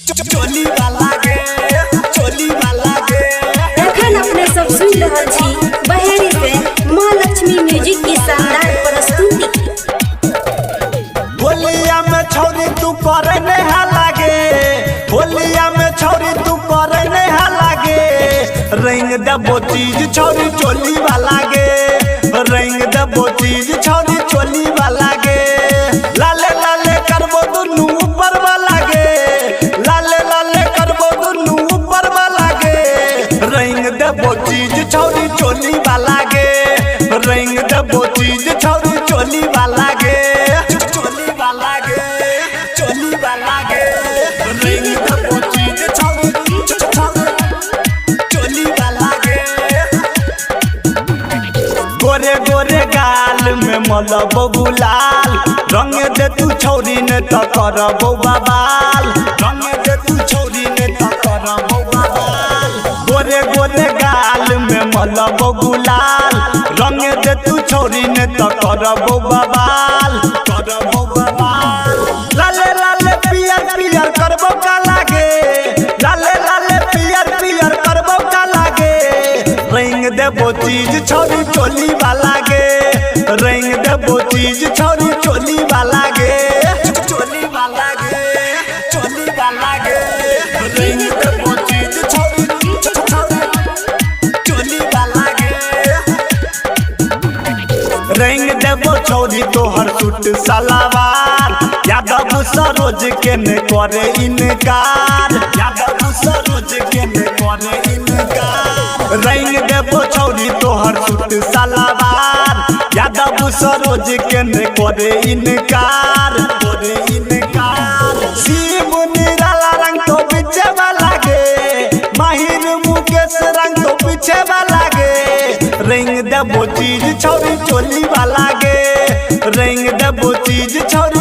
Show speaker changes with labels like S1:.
S1: चोली वाला गे चोली वाला गे
S2: एखन अपने सब सुन रहल छी बहेड़ी से महालक्ष्मी म्यूजिक की शानदार प्रस्तुति।
S1: होलिया में छौरी तू करे नहीं लागे, होलिया में छौरी तू करे नहीं लागे, रंग दबो चीज छौरी चोली वाला गे, रंग दबो चीज छौरी चोली वाला गे, लाले लाले करबो दुनू ऊपर वाला गे, लाले लाले करबो दुनू ऊपर वाला गे, रंग दबो चीज छौरी चोली वाला गे, रंग दबो चीज छौरी चोली वाला गे, चोली वाला गे चोली वाला गे, रंग दबो चीज छौरी चोली वाला गे। गोरे गोरे गाल में मलबो गुलाल, रंग दे तू छौरी ने तो करबो बवाल, रंग दे तू छौरी ने तो करबो बवाल, गोरे गोरे गाल में मलबो गुलाल, रंग दे तू छौरी ने तो करबो बवाल, करबो बवाल, लाले लाले पियर पियर करबो का लागे, लाले लाले पियर पियर करबो का लागे, रंग देबो चीज छौरी चोली वाला गे, रंग देबो चीज छौरी चोली वाला गे, चोली वाला गे चोली वाला गे, रंग देबो चीज छौरी चोली वाला गे, रंग देबो छौरी तोहर सूट सलवार, यादव सरोज के ने करे इनकार, यादव सरोज के ने करे इनकार, रंग देबो छौरी तोहर सूट सलवार, यादव सरोज के ने करे इनकार, करे इनकार, शिव निराला रंग तो पीछे वाला गे, माहिर मुकेश रंग तो पीछे वाला गे, रंग देबो चीज छौरी चोली वाला गे, रंग देबो चीज छौरी